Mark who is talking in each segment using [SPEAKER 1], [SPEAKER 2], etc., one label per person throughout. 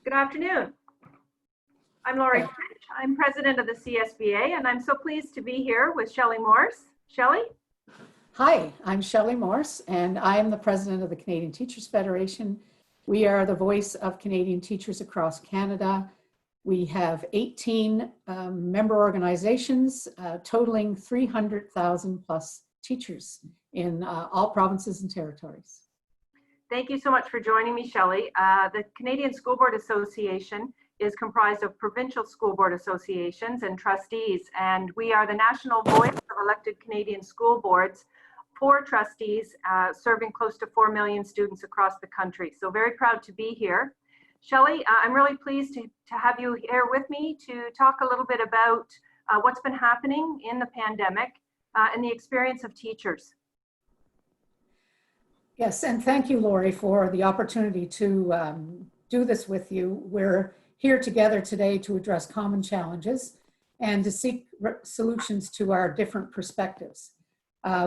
[SPEAKER 1] Good afternoon. I'm Laurie French. I'm president of the CSBA, and I'm so pleased to be here with Shelley Morse. Shelley?
[SPEAKER 2] Hi, I'm Shelley Morse, and I am the president of the Canadian Teachers Federation. We are the voice of Canadian teachers across Canada. We have 18 member organizations totaling 300,000 plus teachers in all provinces and territories.
[SPEAKER 1] Thank you so much for joining me, Shelley. The Canadian School Board Association is comprised of provincial school board associations and trustees, and we are the national voice of elected Canadian school boards for trustees serving close to 4 million students across the country. So very proud to be here. Shelley, I'm really pleased to have you here with me to talk a little bit about what's been happening in the pandemic and the experience of teachers.
[SPEAKER 2] Yes, and thank you, Laurie, for the opportunity to do this with you. We're here together today to address common challenges and to seek solutions to our different perspectives.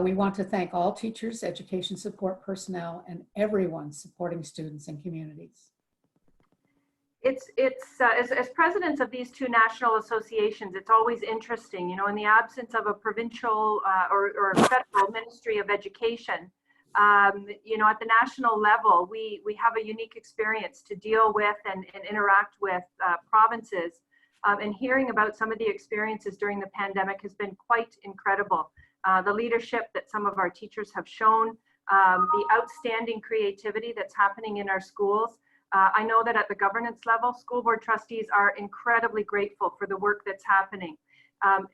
[SPEAKER 2] We want to thank all teachers, education support personnel, and everyone supporting students and communities.
[SPEAKER 1] As presidents of these two national associations, it's always interesting, you know, in the absence of a provincial or federal Ministry of Education, you know, at the national level, we have a unique experience to deal with and interact with provinces. And hearing about some of the experiences during the pandemic has been quite incredible. The leadership that some of our teachers have shown, the outstanding creativity that's happening in our schools. I know that at the governance level, school board trustees are incredibly grateful for the work that's happening.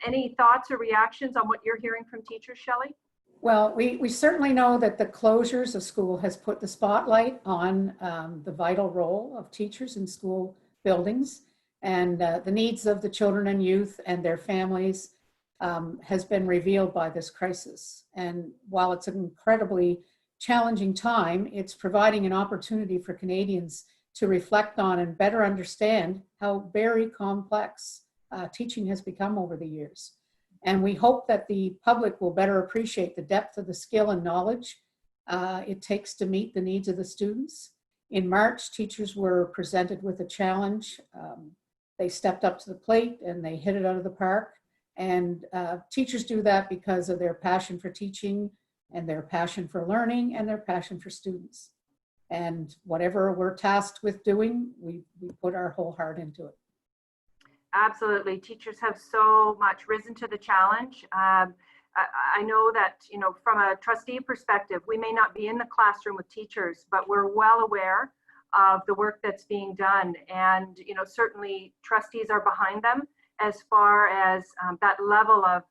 [SPEAKER 1] Any thoughts or reactions on what you're hearing from teachers, Shelley?
[SPEAKER 2] Well, we certainly know that the closures of school has put the spotlight on the vital role of teachers in school buildings, and the needs of the children and youth and their families has been revealed by this crisis. And while it's an incredibly challenging time, it's providing an opportunity for Canadians to reflect on and better understand how very complex teaching has become over the years. And we hope that the public will better appreciate the depth of the skill and knowledge it takes to meet the needs of the students. In March, teachers were presented with a challenge. They stepped up to the plate and they hit it out of the park. And teachers do that because of their passion for teaching and their passion for learning and their passion for students. And whatever we're tasked with doing, we put our whole heart into it.
[SPEAKER 1] Absolutely. Teachers have so much risen to the challenge. I know that, you know, from a trustee perspective, we may not be in the classroom with teachers, but we're well aware of the work that's being done. And, you know, certainly trustees are behind them as far as that level of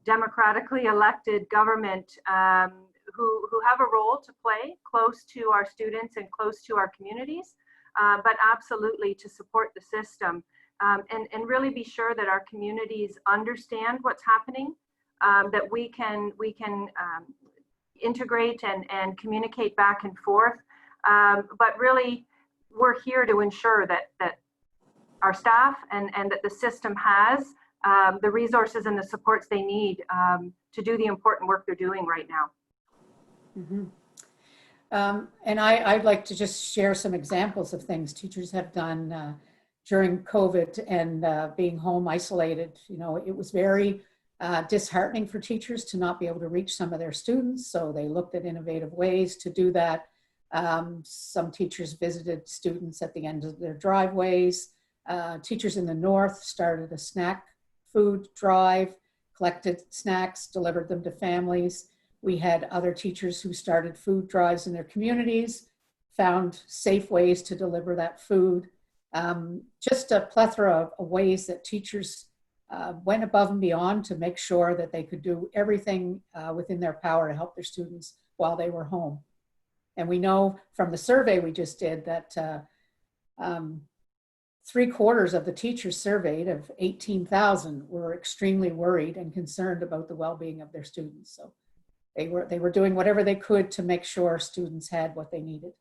[SPEAKER 1] democratically elected government who have a role to play close to our students and close to our communities, but absolutely to support the system. And really be sure that our communities understand what's happening, that we can integrate and communicate back and forth. But really, we're here to ensure that our staff and that the system has the resources and the supports they need to do the important work they're doing right now.
[SPEAKER 2] Mm-hmm. And I'd like to just share some examples of things teachers have done during COVID and being home isolated. You know, it was very disheartening for teachers to not be able to reach some of their students, so they looked at innovative ways to do that. Some teachers visited students at the end of their driveways. Teachers in the north started a snack food drive, collected snacks, delivered them to families. We had other teachers who started food drives in their communities, found safe ways to deliver that food. Just a plethora of ways that teachers went above and beyond to make sure that they could do everything within their power to help their students while they were home. And we know from the survey we just did that 3/4 of the teachers surveyed of 18,000 were extremely worried and concerned about the well-being of their students. So they were doing whatever they could to make sure students had what they needed.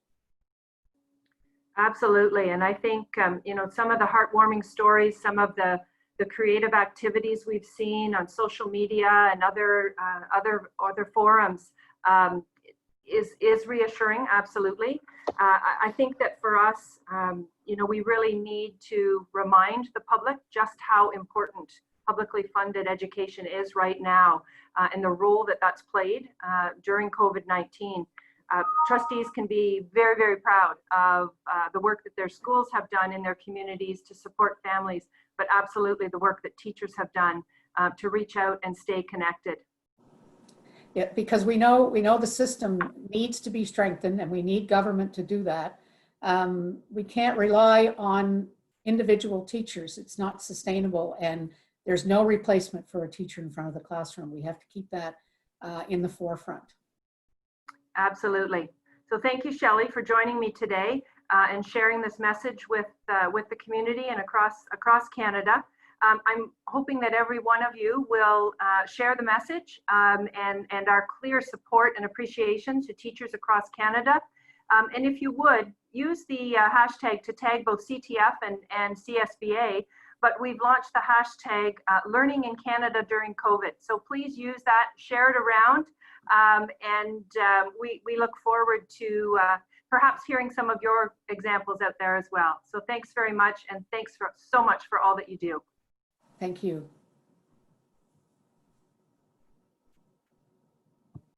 [SPEAKER 1] Absolutely. And I think, you know, some of the heartwarming stories, some of the creative activities we've seen on social media and other forums, is reassuring, absolutely. I think that for us, you know, we really need to remind the public just how important publicly funded education is right now, and the role that that's played during COVID-19. Trustees can be very, very proud of the work that their schools have done in their communities to support families, but absolutely the work that teachers have done to reach out and stay connected.
[SPEAKER 2] Yeah, because we know the system needs to be strengthened, and we need government to do that. We can't rely on individual teachers. It's not sustainable, and there's no replacement for a teacher in front of the classroom. We have to keep that in the forefront.
[SPEAKER 1] Absolutely. So thank you, Shelley, for joining me today and sharing this message with the community and across Canada. I'm hoping that every one of you will share the message and our clear support and appreciation to teachers across Canada. And if you would, use the hashtag to tag both CTF and CSBA, but we've launched the hashtag Learning in Canada during COVID. So please use that, share it around, and we look forward to perhaps hearing some of your examples out there as well. So thanks very much, and thanks so much for all that you do.
[SPEAKER 2] Thank you.